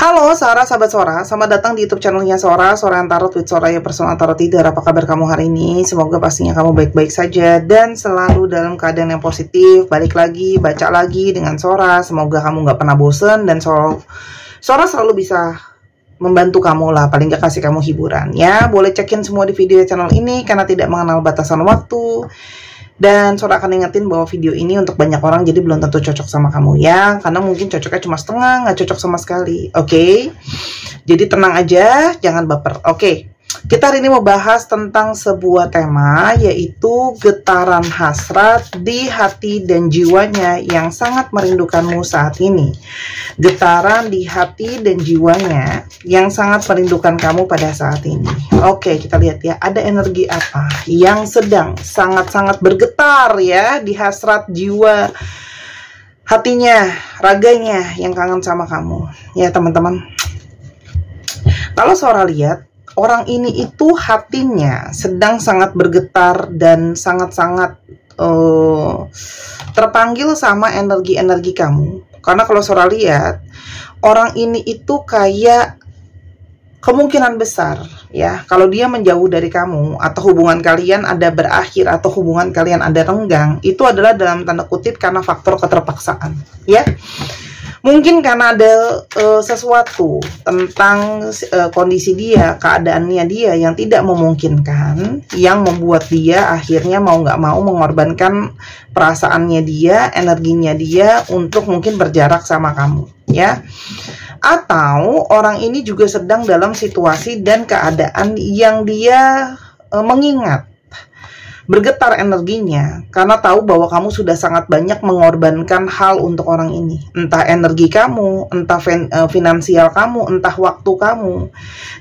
Halo Sora, sahabat Sora, selamat datang di YouTube channelnya Sora, Sora yang Tarot with Soraya Personal Tarot Reader. Apa kabar kamu hari ini? Semoga pastinya kamu baik-baik saja dan selalu dalam keadaan yang positif. Balik lagi, baca lagi dengan Sora. Semoga kamu gak pernah bosen dan Sora selalu bisa membantu kamu lah, paling gak kasih kamu hiburan ya. Boleh cekin semua di video channel ini karena tidak mengenal batasan waktu. Dan Sora akan ingetin bahwa video ini untuk banyak orang, jadi belum tentu cocok sama kamu ya. Karena mungkin cocoknya cuma setengah, nggak cocok sama sekali. Oke? Jadi tenang aja, jangan baper. Oke. Kita hari ini mau bahas tentang sebuah tema, yaitu getaran hasrat di hati dan jiwanya yang sangat merindukanmu saat ini. Getaran di hati dan jiwanya yang sangat merindukan kamu pada saat ini. Oke, kita lihat ya, ada energi apa yang sedang sangat-sangat bergetar ya di hasrat jiwa, hatinya, raganya yang kangen sama kamu. Ya teman-teman, kalau Sora lihat, orang ini itu hatinya sedang sangat bergetar dan sangat-sangat terpanggil sama energi-energi kamu. Karena kalau Sora lihat, orang ini itu kayak kemungkinan besar ya, kalau dia menjauh dari kamu atau hubungan kalian ada berakhir atau hubungan kalian ada renggang, itu adalah dalam tanda kutip karena faktor keterpaksaan ya. Mungkin karena ada sesuatu tentang kondisi dia, keadaannya dia yang tidak memungkinkan, yang membuat dia akhirnya mau nggak mau mengorbankan perasaannya dia, energinya dia untuk mungkin berjarak sama kamu, ya. Atau orang ini juga sedang dalam situasi dan keadaan yang dia mengingat, bergetar energinya karena tahu bahwa kamu sudah sangat banyak mengorbankan hal untuk orang ini, entah energi kamu, entah finansial kamu, entah waktu kamu,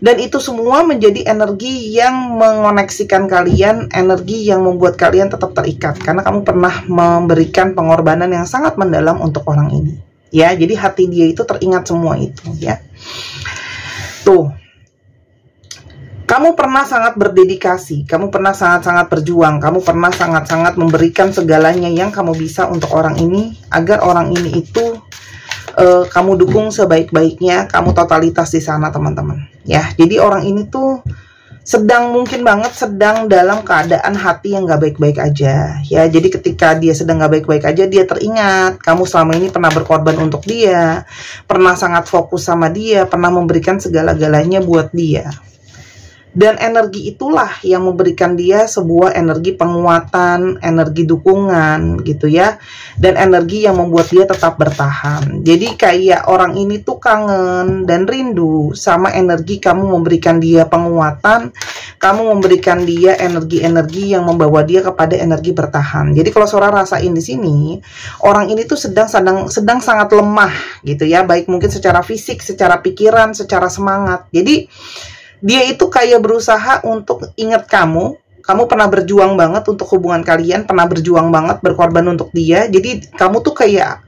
dan itu semua menjadi energi yang mengoneksikan kalian, energi yang membuat kalian tetap terikat karena kamu pernah memberikan pengorbanan yang sangat mendalam untuk orang ini ya. Jadi hati dia itu teringat semua itu ya. Tuh, kamu pernah sangat berdedikasi, kamu pernah sangat-sangat berjuang, kamu pernah sangat-sangat memberikan segalanya yang kamu bisa untuk orang ini, agar orang ini itu kamu dukung sebaik-baiknya, kamu totalitas di sana teman-teman. Ya, jadi orang ini tuh mungkin banget sedang dalam keadaan hati yang gak baik-baik aja. Ya, jadi ketika dia sedang gak baik-baik aja, dia teringat kamu selama ini pernah berkorban untuk dia, pernah sangat fokus sama dia, pernah memberikan segala-galanya buat dia. Dan energi itulah yang memberikan dia sebuah energi penguatan, energi dukungan gitu ya. Dan energi yang membuat dia tetap bertahan. Jadi kayak orang ini tuh kangen dan rindu sama energi kamu memberikan dia penguatan, kamu memberikan dia energi-energi yang membawa dia kepada energi bertahan. Jadi kalau Sora rasain di sini, orang ini tuh sedang sangat lemah gitu ya, baik mungkin secara fisik, secara pikiran, secara semangat. Jadi dia itu kayak berusaha untuk ingat kamu pernah berjuang banget untuk hubungan kalian, pernah berjuang banget, berkorban untuk dia. Jadi kamu tuh kayak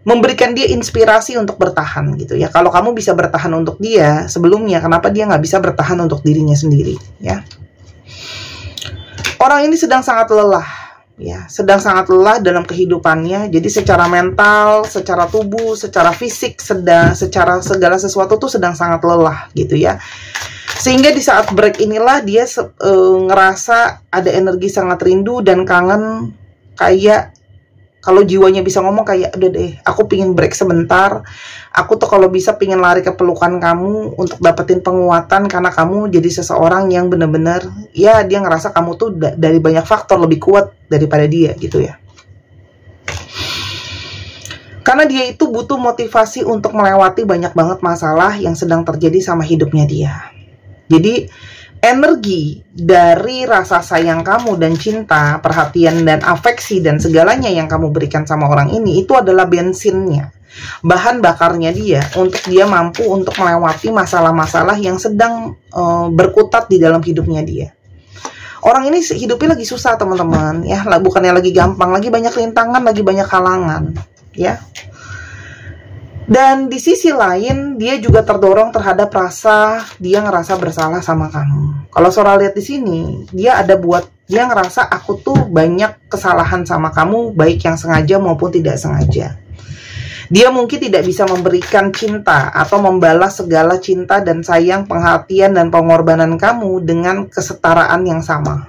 memberikan dia inspirasi untuk bertahan gitu ya. Kalau kamu bisa bertahan untuk dia sebelumnya, kenapa dia nggak bisa bertahan untuk dirinya sendiri ya. Orang ini sedang sangat lelah ya, sedang sangat lelah dalam kehidupannya. Jadi secara mental, secara tubuh, secara fisik, secara segala sesuatu tuh sedang sangat lelah gitu ya. Sehingga di saat break inilah dia ngerasa ada energi sangat rindu dan kangen, kayak kalau jiwanya bisa ngomong kayak, udah deh, aku pingin break sebentar, aku tuh kalau bisa pingin lari ke pelukan kamu untuk dapetin penguatan karena kamu jadi seseorang yang bener-bener, ya dia ngerasa kamu tuh dari banyak faktor lebih kuat daripada dia gitu ya. Karena dia itu butuh motivasi untuk melewati banyak banget masalah yang sedang terjadi sama hidupnya dia. Jadi energi dari rasa sayang kamu dan cinta, perhatian dan afeksi dan segalanya yang kamu berikan sama orang ini, itu adalah bensinnya, bahan bakarnya dia untuk dia mampu untuk melewati masalah-masalah yang sedang berkutat di dalam hidupnya dia. Orang ini hidupnya lagi susah teman-teman ya, bukannya lagi gampang, lagi banyak rintangan, lagi banyak halangan ya. Dan di sisi lain dia juga terdorong terhadap dia ngerasa bersalah sama kamu. Kalau Sora lihat di sini, dia ngerasa aku tuh banyak kesalahan sama kamu, baik yang sengaja maupun tidak sengaja. Dia mungkin tidak bisa memberikan cinta atau membalas segala cinta dan sayang, perhatian dan pengorbanan kamu dengan kesetaraan yang sama.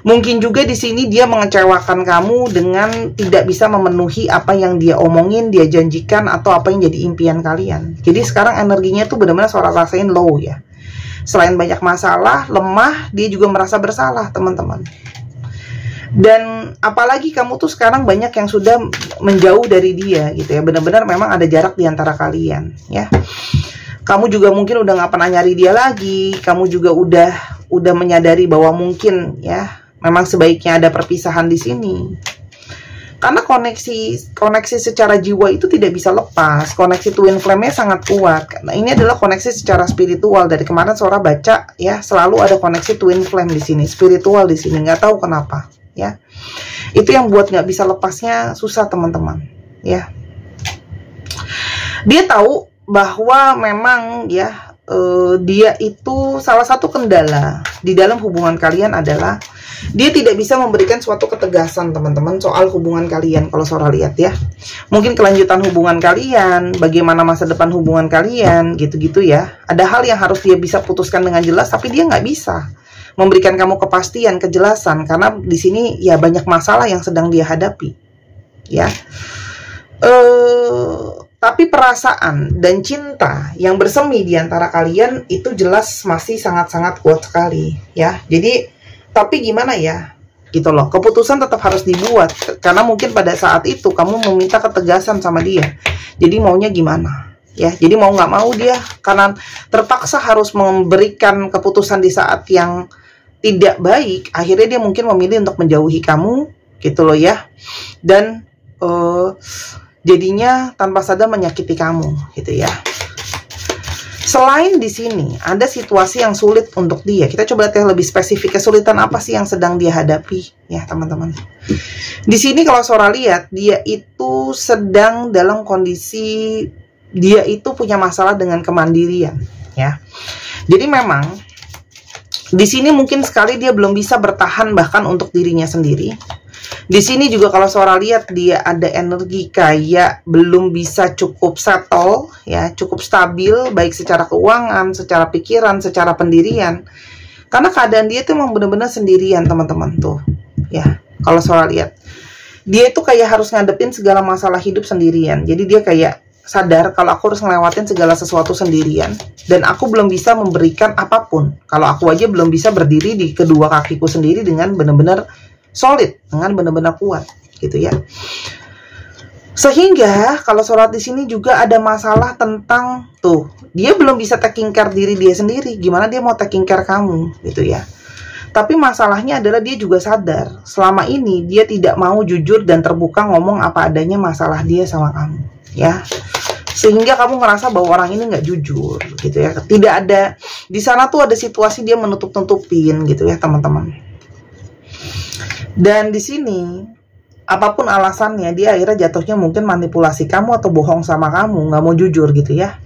Mungkin juga di sini dia mengecewakan kamu dengan tidak bisa memenuhi apa yang dia omongin, dia janjikan, atau apa yang jadi impian kalian. Jadi sekarang energinya tuh benar-benar Sora rasain low ya. Selain banyak masalah, lemah, dia juga merasa bersalah, teman-teman. Dan apalagi kamu tuh sekarang banyak yang sudah menjauh dari dia gitu ya. Benar-benar memang ada jarak di antara kalian ya. Kamu juga mungkin udah nggak pernah nyari dia lagi. Kamu juga udah menyadari bahwa mungkin ya memang sebaiknya ada perpisahan di sini. Karena koneksi secara jiwa itu tidak bisa lepas. Koneksi twin flame-nya sangat kuat. Nah, ini adalah koneksi secara spiritual. Dari kemarin Sora baca ya, selalu ada koneksi twin flame di sini, spiritual di sini. Nggak tahu kenapa ya. Itu yang buat nggak bisa lepasnya susah, teman-teman ya. Dia tahu bahwa memang ya dia itu salah satu kendala di dalam hubungan kalian adalah dia tidak bisa memberikan suatu ketegasan, teman-teman, soal hubungan kalian. Kalau Sora lihat ya, mungkin kelanjutan hubungan kalian, bagaimana masa depan hubungan kalian, gitu-gitu ya. Ada hal yang harus dia bisa putuskan dengan jelas, tapi dia nggak bisa memberikan kamu kepastian, kejelasan, karena di sini ya banyak masalah yang sedang dia hadapi ya. Tapi perasaan dan cinta yang bersemi di antara kalian itu jelas masih sangat-sangat kuat sekali ya. Jadi tapi gimana ya gitu loh, keputusan tetap harus dibuat karena mungkin pada saat itu kamu meminta ketegasan sama dia. Jadi maunya gimana ya. Jadi mau nggak mau dia karena terpaksa harus memberikan keputusan di saat yang tidak baik, akhirnya dia mungkin memilih untuk menjauhi kamu gitu loh ya. Dan jadinya tanpa sadar menyakiti kamu gitu ya. Selain di sini ada situasi yang sulit untuk dia. Kita coba lihat lebih spesifik, kesulitan apa sih yang sedang dia hadapi ya, teman-teman. Di sini kalau Sora lihat, dia itu sedang dalam kondisi dia itu punya masalah dengan kemandirian ya. Jadi memang di sini mungkin sekali dia belum bisa bertahan bahkan untuk dirinya sendiri. Di sini juga kalau Sora lihat dia ada energi kayak belum bisa cukup settle ya, cukup stabil baik secara keuangan, secara pikiran, secara pendirian. Karena keadaan dia itu memang benar-benar sendirian, teman-teman tuh. Ya, kalau Sora lihat dia itu kayak harus ngadepin segala masalah hidup sendirian. Jadi dia kayak sadar kalau aku harus ngelewatin segala sesuatu sendirian dan aku belum bisa memberikan apapun. Kalau aku aja belum bisa berdiri di kedua kakiku sendiri dengan benar-benar solid, dengan benar-benar kuat gitu ya. Sehingga kalau Sora di sini juga ada masalah tentang tuh, dia belum bisa taking care diri dia sendiri. Gimana dia mau taking care kamu gitu ya. Tapi masalahnya adalah dia juga sadar selama ini dia tidak mau jujur dan terbuka ngomong apa adanya masalah dia sama kamu ya. Sehingga kamu ngerasa bahwa orang ini nggak jujur gitu ya. Tidak ada di sana tuh ada situasi dia menutup-tutupin gitu ya, teman-teman. Dan di sini apapun alasannya dia akhirnya jatuhnya mungkin manipulasi kamu atau bohong sama kamu, nggak mau jujur gitu ya.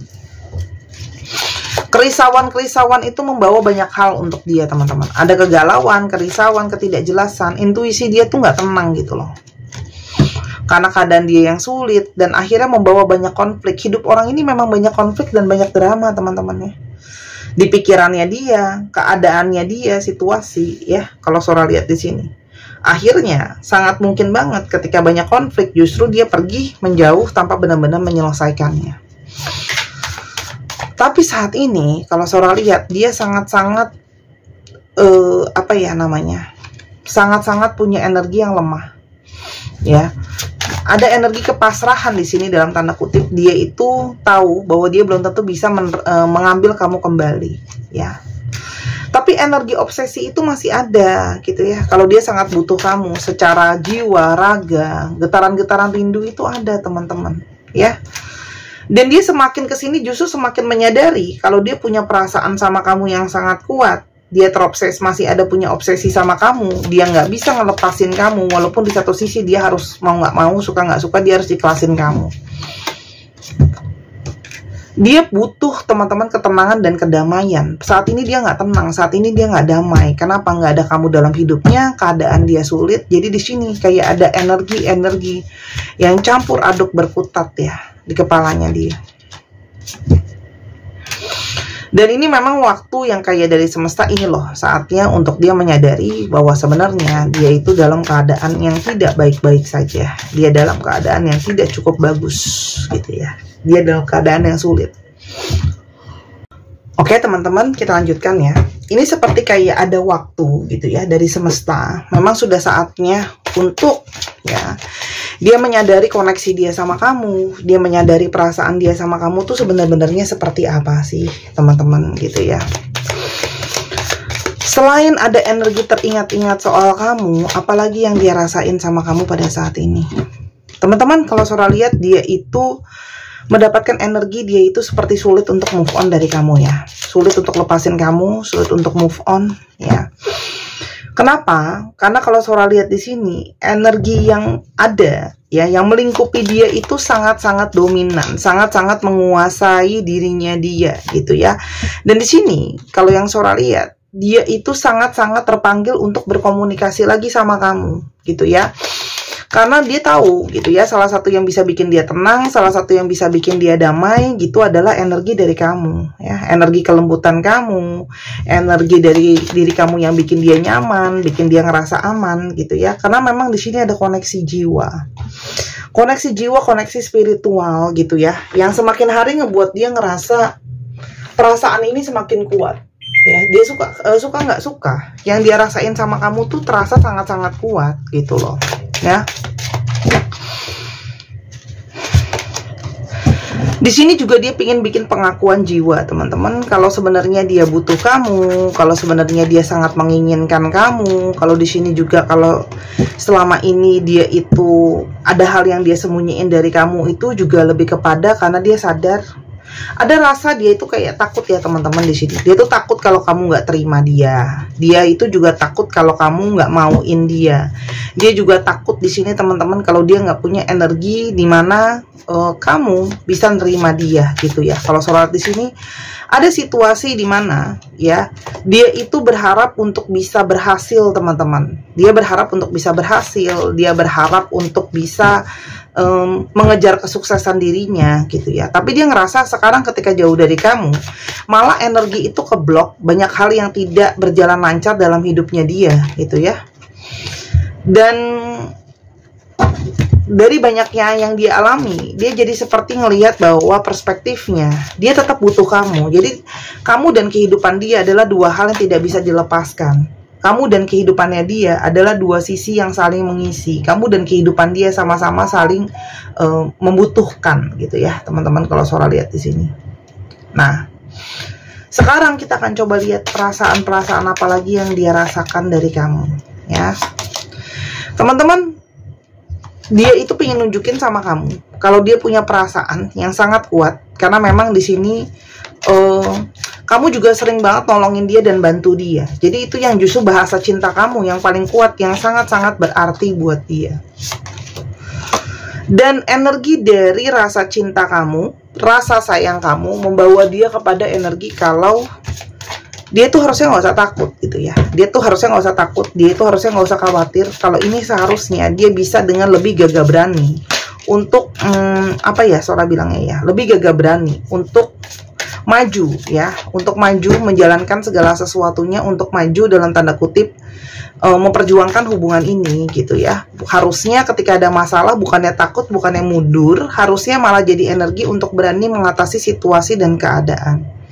Kerisauan-kerisauan itu membawa banyak hal untuk dia, teman-teman. Ada kegalauan, kerisauan, ketidakjelasan, intuisi dia tuh nggak tenang gitu loh. Karena keadaan dia yang sulit dan akhirnya membawa banyak konflik. Hidup orang ini memang banyak konflik dan banyak drama, teman-teman ya. Di pikirannya dia, keadaannya dia, situasi ya. Kalau Sora lihat di sini. Akhirnya sangat mungkin banget ketika banyak konflik justru dia pergi menjauh tanpa benar-benar menyelesaikannya. Tapi saat ini kalau Sora lihat dia sangat-sangat apa ya namanya, sangat-sangat punya energi yang lemah ya. Ada energi kepasrahan di sini dalam tanda kutip. Dia itu tahu bahwa dia belum tentu bisa mengambil kamu kembali ya. Tapi energi obsesi itu masih ada gitu ya. Kalau dia sangat butuh kamu secara jiwa, raga, getaran-getaran rindu itu ada, teman-teman ya. Dan dia semakin kesini justru semakin menyadari kalau dia punya perasaan sama kamu yang sangat kuat. Dia terobses, masih ada punya obsesi sama kamu. Dia nggak bisa ngelepasin kamu, walaupun di satu sisi dia harus mau nggak mau, suka nggak suka, dia harus ikhlasin kamu. Dia butuh, teman-teman, ketenangan dan kedamaian. Saat ini dia nggak tenang, saat ini dia nggak damai. Kenapa? Nggak ada kamu dalam hidupnya, keadaan dia sulit. Jadi di sini kayak ada energi-energi yang campur aduk berkutat ya. di kepalanya dia. Dan ini memang waktu yang kayak dari semesta ini loh, saatnya untuk dia menyadari bahwa sebenarnya dia itu dalam keadaan yang tidak baik-baik saja. Dia dalam keadaan yang tidak cukup bagus gitu ya. Dia dalam keadaan yang sulit. Oke teman-teman, kita lanjutkan ya. Ini seperti kayak ada waktu gitu ya dari semesta. Memang sudah saatnya untuk ya dia menyadari koneksi dia sama kamu, dia menyadari perasaan dia sama kamu tuh sebenarnya seperti apa sih teman-teman gitu ya. Selain ada energi teringat-ingat soal kamu, apalagi yang dia rasain sama kamu pada saat ini. Teman-teman, kalau Sora lihat dia itu mendapatkan energi, dia itu seperti sulit untuk move on dari kamu ya. Sulit untuk lepasin kamu, sulit untuk move on ya. Kenapa? Karena kalau Sora lihat di sini, energi yang ada ya, yang melingkupi dia itu sangat-sangat dominan, sangat-sangat menguasai dirinya dia gitu ya. Dan di sini kalau yang Sora lihat, dia itu sangat-sangat terpanggil untuk berkomunikasi lagi sama kamu gitu ya. Karena dia tahu gitu ya, salah satu yang bisa bikin dia tenang, salah satu yang bisa bikin dia damai gitu adalah energi dari kamu ya, energi kelembutan kamu, energi dari diri kamu yang bikin dia nyaman, bikin dia ngerasa aman gitu ya. Karena memang di sini ada koneksi jiwa. Koneksi jiwa, koneksi spiritual gitu ya, yang semakin hari ngebuat dia ngerasa perasaan ini semakin kuat. Ya, dia suka nggak suka, yang dia rasain sama kamu tuh terasa sangat-sangat kuat gitu loh ya. Di sini juga dia pingin bikin pengakuan jiwa teman-teman, kalau sebenarnya dia butuh kamu, kalau sebenarnya dia sangat menginginkan kamu. Kalau di sini juga kalau selama ini dia itu ada hal yang dia sembunyiin dari kamu, itu juga lebih kepada karena dia sadar ada rasa dia itu kayak takut ya teman-teman. Di sini dia tuh takut kalau kamu nggak terima dia. Dia itu juga takut kalau kamu nggak mauin dia. Dia juga takut di sini teman-teman kalau dia nggak punya energi di mana kamu bisa nerima dia gitu ya. Kalau sholat di sini ada situasi di mana ya dia itu berharap untuk bisa berhasil teman-teman. Dia berharap untuk bisa berhasil. Dia berharap untuk bisa mengejar kesuksesan dirinya gitu ya. Tapi dia ngerasa sekarang ketika jauh dari kamu, malah energi itu keblok, banyak hal yang tidak berjalan lancar dalam hidupnya dia gitu ya. Dan dari banyaknya yang dia alami, dia jadi seperti ngelihat bahwa perspektifnya dia tetap butuh kamu. Jadi kamu dan kehidupan dia adalah dua hal yang tidak bisa dilepaskan. Kamu dan kehidupannya dia adalah dua sisi yang saling mengisi. Kamu dan kehidupan dia sama-sama saling membutuhkan gitu ya, teman-teman. Kalau Sora lihat di sini. Nah, sekarang kita akan coba lihat perasaan-perasaan apa lagi yang dia rasakan dari kamu, ya, teman-teman. Dia itu pengen nunjukin sama kamu kalau dia punya perasaan yang sangat kuat, karena memang di sini kamu juga sering banget nolongin dia dan bantu dia. Jadi itu yang justru bahasa cinta kamu yang paling kuat, yang sangat-sangat berarti buat dia. Dan energi dari rasa cinta kamu, rasa sayang kamu membawa dia kepada energi kalau dia tuh harusnya nggak usah takut gitu ya. Dia tuh harusnya nggak usah takut, dia tuh harusnya nggak usah khawatir. Kalau ini seharusnya dia bisa dengan lebih gagah berani untuk apa ya Sora bilangnya ya, lebih gagah berani untuk maju ya, untuk maju menjalankan segala sesuatunya, untuk maju dalam tanda kutip memperjuangkan hubungan ini gitu ya. Harusnya ketika ada masalah bukannya takut, bukannya mundur, harusnya malah jadi energi untuk berani mengatasi situasi dan keadaan.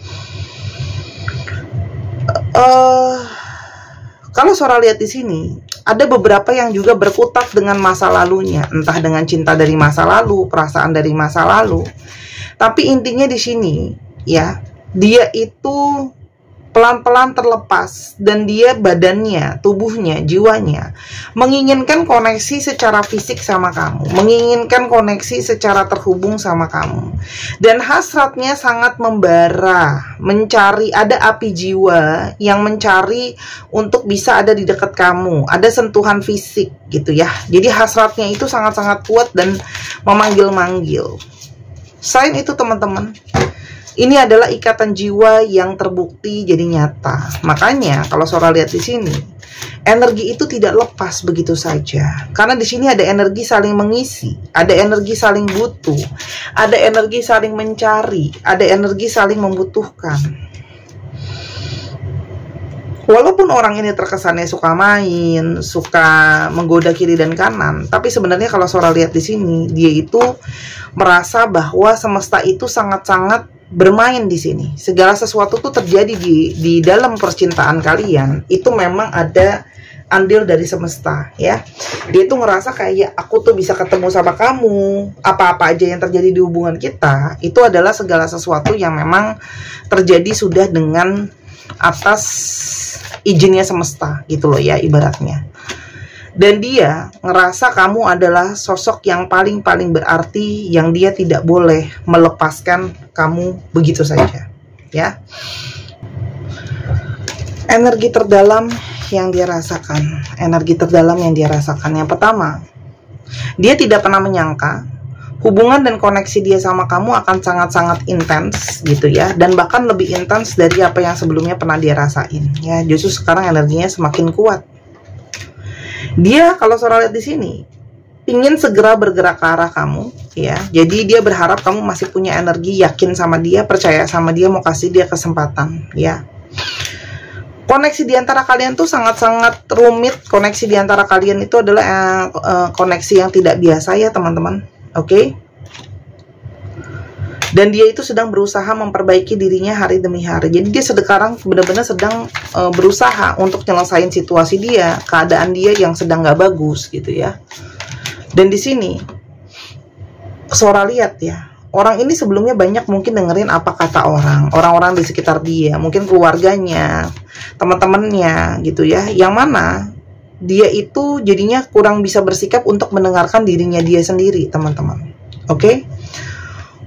Kalau Sora lihat di sini ada beberapa yang juga berkutat dengan masa lalunya, entah dengan cinta dari masa lalu, perasaan dari masa lalu. Tapi intinya di sini ya, dia itu pelan-pelan terlepas, dan dia badannya, tubuhnya, jiwanya menginginkan koneksi secara fisik sama kamu, menginginkan koneksi secara terhubung sama kamu, dan hasratnya sangat membara, mencari, ada api jiwa yang mencari untuk bisa ada di dekat kamu, ada sentuhan fisik gitu ya. Jadi hasratnya itu sangat-sangat kuat dan memanggil-manggil. Selain itu teman-teman, Ini adalah ikatan jiwa yang terbukti jadi nyata. Makanya kalau Sora lihat di sini, energi itu tidak lepas begitu saja. Karena di sini ada energi saling mengisi, ada energi saling butuh, ada energi saling mencari, ada energi saling membutuhkan. Walaupun orang ini terkesannya suka main, suka menggoda kiri dan kanan, tapi sebenarnya kalau Sora lihat di sini, dia itu merasa bahwa semesta itu sangat-sangat bermain di sini. Segala sesuatu tuh terjadi di dalam percintaan kalian, itu memang ada andil dari semesta, ya. Dia tuh ngerasa kayak aku tuh bisa ketemu sama kamu, apa-apa aja yang terjadi di hubungan kita, itu adalah segala sesuatu yang memang terjadi sudah dengan atas izinnya semesta gitu loh ya, ibaratnya. Dan dia ngerasa kamu adalah sosok yang paling berarti, yang dia tidak boleh melepaskan kamu begitu saja, ya. Energi terdalam yang dia rasakan, yang pertama, dia tidak pernah menyangka hubungan dan koneksi dia sama kamu akan sangat-sangat intens gitu ya, dan bahkan lebih intens dari apa yang sebelumnya pernah dia rasain ya. Justru sekarang energinya semakin kuat. Dia kalau Sora lihat di sini ingin segera bergerak ke arah kamu ya. Jadi dia berharap kamu masih punya energi, yakin sama dia, percaya sama dia, mau kasih dia kesempatan ya. Koneksi di antara kalian tuh sangat-sangat rumit. Koneksi di antara kalian itu adalah koneksi yang tidak biasa ya teman-teman. Oke. Dan dia itu sedang berusaha memperbaiki dirinya hari demi hari. Jadi dia sekarang benar-benar sedang berusaha untuk nyelesain situasi dia, keadaan dia yang sedang gak bagus gitu ya. Dan di sini Sora lihat ya, orang ini sebelumnya banyak mungkin dengerin apa kata orang-orang di sekitar dia, mungkin keluarganya, teman-temannya gitu ya, yang mana dia itu jadinya kurang bisa bersikap untuk mendengarkan dirinya dia sendiri, teman-teman. Oke?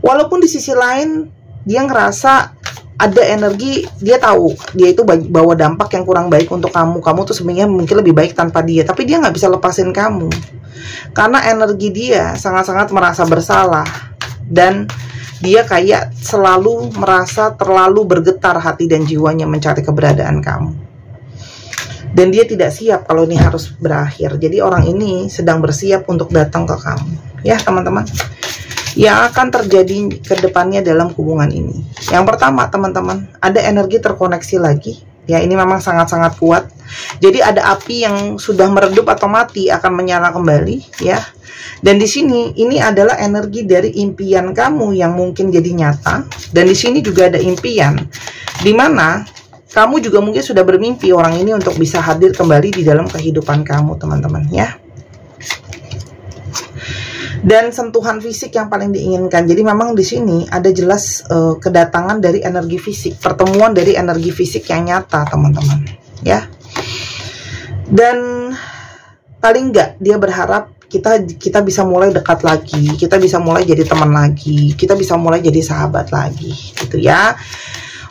Walaupun di sisi lain dia ngerasa ada energi, dia tahu dia itu bawa dampak yang kurang baik untuk kamu. Kamu tuh sebenarnya mungkin lebih baik tanpa dia, tapi dia nggak bisa lepasin kamu. Karena energi dia sangat-sangat merasa bersalah. Dan dia kayak selalu merasa terlalu bergetar hati dan jiwanya mencari keberadaan kamu. Dan dia tidak siap kalau ini harus berakhir. Jadi orang ini sedang bersiap untuk datang ke kamu. Ya teman-teman, yang akan terjadi ke depannya dalam hubungan ini. Yang pertama teman-teman, ada energi terkoneksi lagi. Ya, ini memang sangat-sangat kuat. Jadi ada api yang sudah meredup atau mati akan menyala kembali ya. Dan di sini ini adalah energi dari impian kamu yang mungkin jadi nyata. Dan di sini juga ada impian di mana kamu juga mungkin sudah bermimpi orang ini untuk bisa hadir kembali di dalam kehidupan kamu, teman-teman ya. Dan sentuhan fisik yang paling diinginkan. Jadi memang di sini ada jelas kedatangan dari energi fisik, pertemuan dari energi fisik yang nyata, teman-teman ya. Dan paling enggak dia berharap kita bisa mulai dekat lagi, kita bisa mulai jadi teman lagi, kita bisa mulai jadi sahabat lagi gitu ya.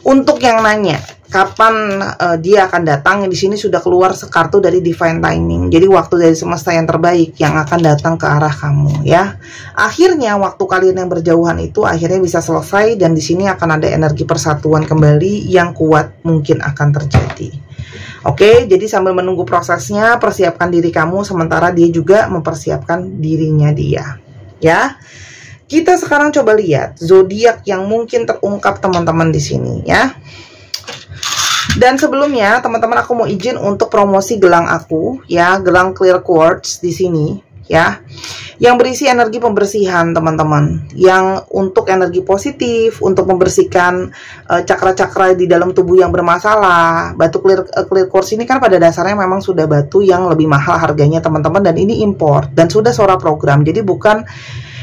Untuk yang nanya kapan dia akan datang, di sini sudah keluar kartu dari divine timing. Jadi waktu dari semesta yang terbaik yang akan datang ke arah kamu ya. Akhirnya waktu kalian yang berjauhan itu akhirnya bisa selesai, dan di sini akan ada energi persatuan kembali yang kuat mungkin akan terjadi. Oke, jadi sambil menunggu prosesnya, persiapkan diri kamu, sementara dia juga mempersiapkan dirinya dia. Ya, kita sekarang coba lihat zodiak yang mungkin terungkap teman-teman di sini ya. Dan sebelumnya teman-teman, aku mau izin untuk promosi gelang aku ya, gelang clear quartz di sini ya, yang berisi energi pembersihan teman-teman, yang untuk energi positif, untuk membersihkan cakra-cakra di dalam tubuh yang bermasalah. Batu clear quartz ini kan pada dasarnya memang sudah batu yang lebih mahal harganya teman-teman, dan ini import dan sudah Sora program, jadi bukan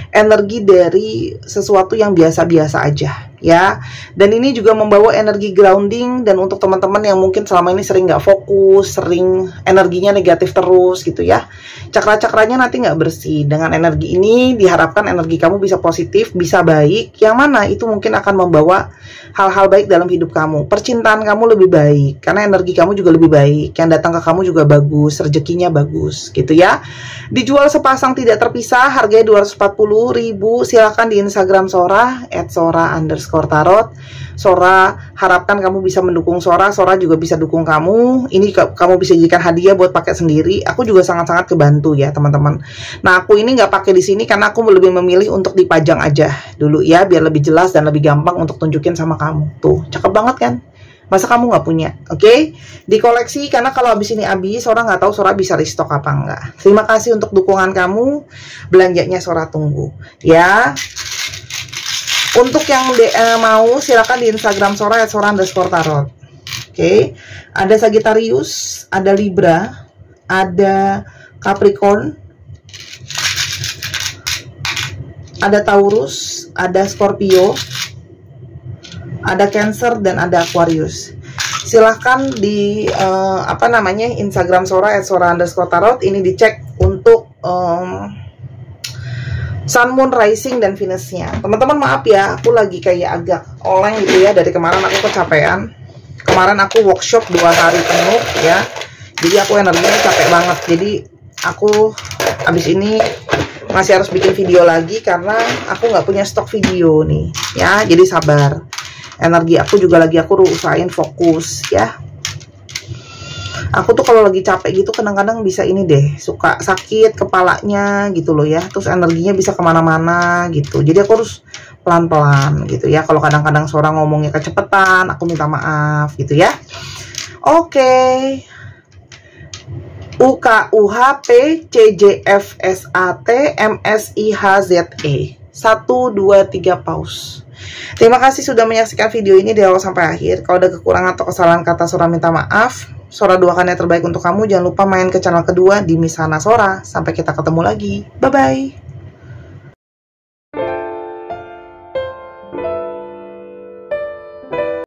energi dari sesuatu yang biasa-biasa aja ya. Dan ini juga membawa energi grounding, dan untuk teman-teman yang mungkin selama ini sering nggak fokus, sering energinya negatif terus gitu ya, cakra-cakranya nanti nggak bersih. Dengan energi ini diharapkan energi kamu bisa positif, bisa baik, yang mana itu mungkin akan membawa hal-hal baik dalam hidup kamu. Percintaan kamu lebih baik karena energi kamu juga lebih baik, yang datang ke kamu juga bagus, rezekinya bagus gitu ya. Dijual sepasang tidak terpisah, harganya 240.000. Silakan di Instagram Sora @sora_. _tarot. Sora harapkan kamu bisa mendukung Sora, Sora juga bisa dukung kamu. Ini kamu bisa jadikan hadiah buat pakai sendiri. Aku juga sangat-sangat kebantu ya teman-teman. Nah aku ini nggak pakai di sini karena aku lebih memilih untuk dipajang aja dulu ya, biar lebih jelas dan lebih gampang untuk tunjukin sama kamu. Tuh cakep banget kan? Masa kamu nggak punya? Oke, dikoleksi karena kalau habis ini habis, Sora nggak tahu Sora bisa restock apa enggak. Terima kasih untuk dukungan kamu, belanjanya Sora tunggu ya. Untuk yang mau silakan di Instagram Sora @sora_tarot. Oke, ada Sagittarius, ada Libra, ada Capricorn, ada Taurus, ada Scorpio, ada Cancer dan ada Aquarius. Silahkan di Instagram Sora @sora_tarot ini dicek untuk Sun, Moon, Rising dan Venusnya. Teman-teman maaf ya, aku lagi kayak agak oleng gitu ya, dari kemarin aku kecapean. Kemarin aku workshop 2 hari penuh ya, jadi aku energinya capek banget. Jadi aku abis ini masih harus bikin video lagi karena aku nggak punya stok video nih ya, jadi sabar. Energi aku juga lagi aku usahain fokus ya. Aku tuh kalau lagi capek gitu kadang-kadang bisa ini deh, suka sakit kepalanya gitu loh ya. Terus energinya bisa kemana-mana gitu. Jadi aku harus pelan-pelan gitu ya. Kalau kadang-kadang Sora ngomongnya kecepatan, aku minta maaf gitu ya. Oke. UKUHPCJFSAT_MSIHZE 1, 2, 3 pause. Terima kasih sudah menyaksikan video ini dari awal sampai akhir. Kalau ada kekurangan atau kesalahan kata, Sora minta maaf. Sora doakan yang terbaik untuk kamu. Jangan lupa main ke channel kedua di Miss Hana Sora. Sampai kita ketemu lagi. Bye-bye.